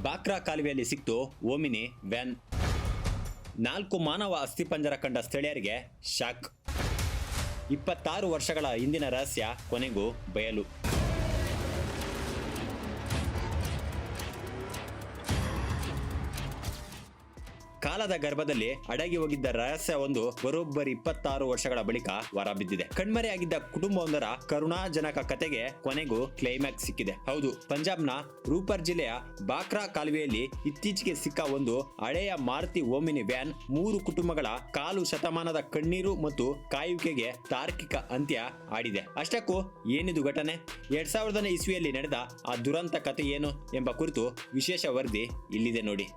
ಬಾಕ್ರಾ ಕಾಲುವೆಯಲ್ಲಿ ಸಿಕ್ತು Omni van. 4 ಮಾನವ ಅಸ್ಥಿಪಂಜರ ಕಂಡ ಸ್ಥಳೀಯರಿಗೆ ಶಾಕ್. 26 ವರ್ಷಗಳ ಹಿಂದಿನ ರಹಸ್ಯ ಕೊನೆಗೂ ಬಯಲು. ಕಾಲದ ಗರ್ಭದಲ್ಲಿ ಅಡಗಿ ಹೋಗಿದ್ದ ರಹಸ್ಯವೊಂದು ಬರೋಬ್ಬರಿ 26 ವರ್ಷಗಳ ಬಳಿಕ ಹೊರಬಿದ್ದಿದೆ. ಕಣ್ಮರೆಯಾಗಿದ್ದ ಕುಟುಂಬವೊಂದರ ಕರುಣಾಜನಕ ಕತೆಗೆ ಕೊನೆಗೂ ಕ್ಲೈಮ್ಯಾಕ್ಸ್ ಸಿಕ್ಕಿದೆ. ಹೌದು, ಪಂಜಾಬ್ನ ರೂಪರ್ ಜಿಲ್ಲೆಯ ಬಾಕ್ರಾ ಕಾಲುವೆಯಲ್ಲಿ ಇತ್ತೀಚೆಗೆ ಸಿಕ್ಕ ಒಂದು ಹಳೆಯ ಮಾರುತಿ ಓಮಿನಿ ವ್ಯಾನ್ 3 ಕುಟುಂಬಗಳ ಕಾಲು ಶತಮಾನದ ಕಣ್ಣೀರು ಮತ್ತು ಕಾಯುವಿಕೆಗೆ ತಾರ್ಕಿಕ ಅಂತ್ಯ ಆಡಿದೆ. ಅಷ್ಟಕ್ಕೂ ಏನಿದು ಘಟನೆ? 2000ನೇ ಇಸ್ವಿಯಲ್ಲಿ ನಡೆದ ಆ ದುರಂತ ಕಥೆ ಏನು ಎಂಬ ಕುರಿತು ವಿಶೇಷ ವರದಿ ಇಲ್ಲಿದೆ ನೋಡಿ.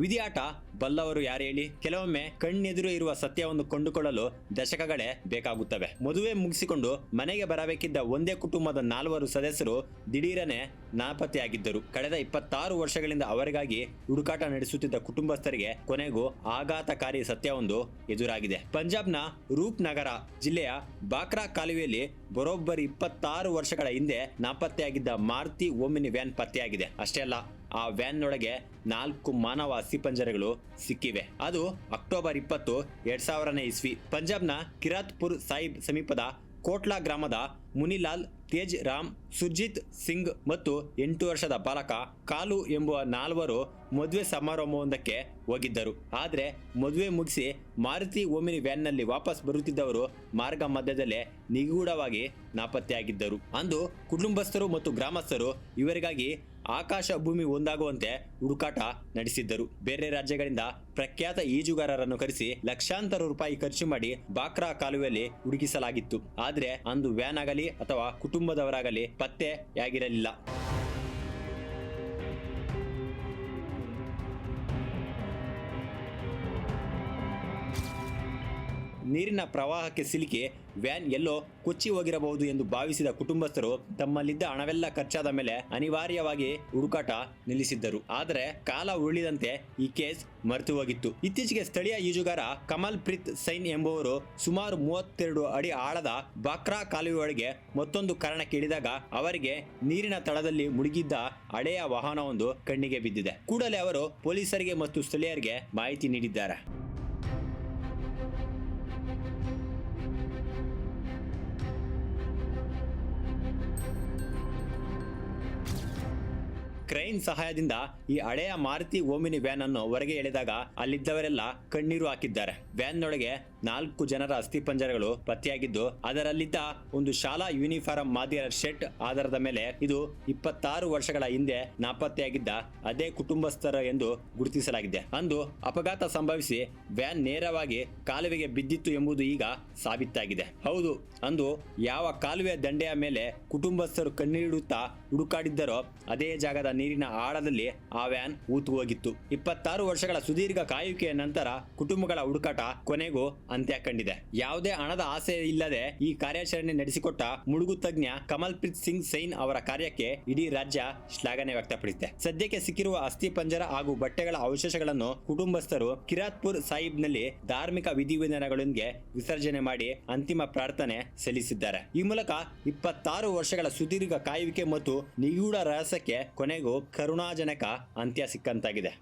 ವಿಧಿಯಾಟ ಬಲ್ಲವರು ಯಾರು ಹೇಳಿ? ಕೆಲವೊಮ್ಮೆ ಕಣ್ಣೆದುರು ಇರುವ ಸತ್ಯವನ್ನು ಕೊಂಡುಕೊಳ್ಳಲು ದಶಕಗಳೇ ಬೇಕಾಗುತ್ತವೆ. ಮದುವೆ ಮುಗಿಸಿಕೊಂಡು ಮನೆಗೆ ಬರಬೇಕಿದ್ದ ಒಂದೇ ಕುಟುಂಬದ 4 ಸದಸ್ಯರು ದಿಢೀರನೆ ನಾಪತ್ತೆಯಾಗಿದ್ದರು. ಕಳೆದ 26 ವರ್ಷಗಳಿಂದ ಅವರಿಗಾಗಿ ಹುಡುಕಾಟ ನಡೆಸುತ್ತಿದ್ದ ಕುಟುಂಬಸ್ಥರಿಗೆ ಕೊನೆಗೂ ಆಘಾತಕಾರಿ ಸತ್ಯವೊಂದು ಎದುರಾಗಿದೆ. ಪಂಜಾಬ್ನ ರೂಪ್ ನಗರ ಜಿಲ್ಲೆಯ ಬಾಕ್ರಾ ಕಾಲುವೆಯಲ್ಲಿ ಬರೋಬ್ಬರಿ 26 ವರ್ಷಗಳ ಹಿಂದೆ ನಾಪತ್ತೆಯಾಗಿದ್ದ ಮಾರುತಿ ಓಮಿನಿ ವ್ಯಾನ್ ಪತ್ತೆಯಾಗಿದೆ. ಅಷ್ಟೇ ಅಲ್ಲ, ಆ ವ್ಯಾನ್ನೊಳಗೆ 4 ಮಾನವ ಅಸ್ಥಿಪಂಜರಗಳು ಸಿಕ್ಕಿವೆ. ಅದು ಅಕ್ಟೋಬರ್ 20, 2000ನೇ ಇಸ್ವಿ ಪಂಜಾಬ್ನ ಕಿರಾತ್ಪುರ್ ಸಾಹಿಬ್ ಸಮೀಪದ ಕೋಟ್ಲಾ ಗ್ರಾಮದ ಮುನಿಲಾಲ್, ತೇಜ್ ರಾಮ್, ಸುರ್ಜಿತ್ ಸಿಂಗ್ ಮತ್ತು 8 ವರ್ಷದ ಬಾಲಕ ಕಾಲು ಎಂಬುವ 4 ಮದುವೆ ಸಮಾರಂಭವೊಂದಕ್ಕೆ ಹೋಗಿದ್ದರು. ಆದರೆ ಮದುವೆ ಮುಗಿಸಿ ಮಾರುತಿ ಓಮಿನಿ ವ್ಯಾನ್ನಲ್ಲಿ ವಾಪಸ್ ಬರುತ್ತಿದ್ದವರು ಮಾರ್ಗ ಮಧ್ಯದಲ್ಲೇ ನಿಗೂಢವಾಗಿ ನಾಪತ್ತೆಯಾಗಿದ್ದರು. ಅಂದು ಕುಟುಂಬಸ್ಥರು ಮತ್ತು ಗ್ರಾಮಸ್ಥರು ಇವರಿಗಾಗಿ ಆಕಾಶ ಭೂಮಿ ಒಂದಾಗುವಂತೆ ಹುಡುಕಾಟ ನಡೆಸಿದ್ದರು. ಬೇರೆ ರಾಜ್ಯಗಳಿಂದ ಪ್ರಖ್ಯಾತ ಈಜುಗಾರರನ್ನು ಕರೆಸಿ ಲಕ್ಷಾಂತರ ರೂಪಾಯಿ ಖರ್ಚು ಮಾಡಿ ಬಾಕ್ರಾ ಕಾಲುವೆಯಲ್ಲಿ ಹುಡುಕಿಸಲಾಗಿತ್ತು. ಆದ್ರೆ ಅಂದು ವ್ಯಾನ್ ಆಗಲಿ ಅಥವಾ ಕುಟುಂಬದವರಾಗಲಿ ಪತ್ತೆಯಾಗಿರಲಿಲ್ಲ. ನೀರಿನ ಪ್ರವಾಹಕ್ಕೆ ಸಿಲುಕಿ ವ್ಯಾನ್ ಎಲ್ಲೋ ಕೊಚ್ಚಿ ಹೋಗಿರಬಹುದು ಎಂದು ಭಾವಿಸಿದ ಕುಟುಂಬಸ್ಥರು ತಮ್ಮಲ್ಲಿದ್ದ ಹಣವೆಲ್ಲ ಖರ್ಚಾದ ಮೇಲೆ ಅನಿವಾರ್ಯವಾಗಿ ಹುಡುಕಾಟ ನಿಲ್ಲಿಸಿದ್ದರು. ಆದರೆ ಕಾಲ ಉರುಳಿದಂತೆ ಈ ಕೇಸ್ ಮರೆತು ಹೋಗಿತ್ತು. ಇತ್ತೀಚೆಗೆ ಸ್ಥಳೀಯ ಈಜುಗಾರ ಕಮಲ್ ಪ್ರೀತ್ ಸೈನ್ ಎಂಬುವರು ಸುಮಾರು 32 ಅಡಿ ಆಳದ ಬಾಕ್ರಾ ಕಾಲುವೆಯೊಳಗೆ ಮತ್ತೊಂದು ಕಾರಣಕ್ಕೆ ಇಳಿದಾಗ ಅವರಿಗೆ ನೀರಿನ ತಳದಲ್ಲಿ ಮುಳುಗಿದ್ದ ಹಳೆಯ ವಾಹನವೊಂದು ಕಣ್ಣಿಗೆ ಬಿದ್ದಿದೆ. ಕೂಡಲೇ ಅವರು ಪೊಲೀಸರಿಗೆ ಮತ್ತು ಸ್ಥಳೀಯರಿಗೆ ಮಾಹಿತಿ ನೀಡಿದ್ದಾರೆ. ಕ್ರೈನ್ ಸಹಾಯದಿಂದ ಈ ಹಳೆಯ ಮಾರುತಿ ಓಮಿನಿ ವ್ಯಾನ್ ಅನ್ನು ಹೊರಗೆ ಎಳೆದಾಗ ಅಲ್ಲಿದ್ದವರೆಲ್ಲ ಕಣ್ಣೀರು ಹಾಕಿದ್ದಾರೆ. ವ್ಯಾನ್ನೊಳಗೆ 4 ಜನರ ಅಸ್ಥಿಪಂಜರಗಳು ಪತ್ತೆಯಾಗಿದ್ದು ಅದರಲ್ಲಿದ್ದ ಒಂದು ಶಾಲಾ ಯೂನಿಫಾರ್ಮ್ ಮಾದರಿಯ ಶರ್ಟ್ ಆಧಾರದ ಮೇಲೆ ಇದು 26 ವರ್ಷಗಳ ಹಿಂದೆ ನಾಪತ್ತೆಯಾಗಿದ್ದ ಅದೇ ಕುಟುಂಬಸ್ಥರ ಎಂದು ಗುರುತಿಸಲಾಗಿದೆ. ಅಂದು ಅಪಘಾತ ಸಂಭವಿಸಿ ವ್ಯಾನ್ ನೇರವಾಗಿ ಕಾಲುವೆಗೆ ಬಿದ್ದಿತ್ತು ಎಂಬುದು ಈಗ ಸಾಬೀತಾಗಿದೆ. ಹೌದು, ಅಂದು ಯಾವ ಕಾಲುವೆ ದಂಡೆಯ ಮೇಲೆ ಕುಟುಂಬಸ್ಥರು ಕಣ್ಣೀಡುತ್ತಾ ಹುಡುಕಾಡಿದ್ದರೋ ಅದೇ ಜಾಗದ ನೀರಿನ ಆಳದಲ್ಲಿ ಆ ವ್ಯಾನ್ ಹೂತು ಹೋಗಿತ್ತು. 26 ವರ್ಷಗಳ ಸುದೀರ್ಘ ಕಾಯುವಿಕೆಯ ನಂತರ ಕುಟುಂಬಗಳ ಹುಡುಕಾಟ ಕೊನೆಗೂ ಅಂತ್ಯ ಕಂಡಿದೆ. ಯಾವುದೇ ಹಣದ ಆಸೆ ಇಲ್ಲದೆ ಈ ಕಾರ್ಯಾಚರಣೆ ನಡೆಸಿಕೊಟ್ಟ ಮುಳುಗು ತಜ್ಞ ಕಮಲ್ ಪ್ರೀತ್ ಸಿಂಗ್ ಸೈನ್ ಅವರ ಕಾರ್ಯಕ್ಕೆ ಇಡೀ ರಾಜ್ಯ ಶ್ಲಾಘನೆ ವ್ಯಕ್ತಪಡಿಸಿದೆ. ಸದ್ಯಕ್ಕೆ ಸಿಕ್ಕಿರುವ ಅಸ್ಥಿ ಪಂಜರ ಹಾಗೂ ಬಟ್ಟೆಗಳ ಅವಶೇಷಗಳನ್ನು ಕುಟುಂಬಸ್ಥರು ಕಿರಾತ್ಪುರ್ ಸಾಹಿಬ್ನಲ್ಲಿ ಧಾರ್ಮಿಕ ವಿಧಿವಿಧಾನಗಳೊಂದಿಗೆ ವಿಸರ್ಜನೆ ಮಾಡಿ ಅಂತಿಮ ಪ್ರಾರ್ಥನೆ ಸಲ್ಲಿಸಿದ್ದಾರೆ. ಈ ಮೂಲಕ 26 ವರ್ಷಗಳ ಸುದೀರ್ಘ ಕಾಯುವಿಕೆ ಮತ್ತು ನಿಗೂಢ ರಹಸ್ಯಕ್ಕೆ ಕೊನೆಗೂ ಕರುಣಾಜನಕ ಅಂತ್ಯ ಸಿಕ್ಕಂತಾಗಿದೆ.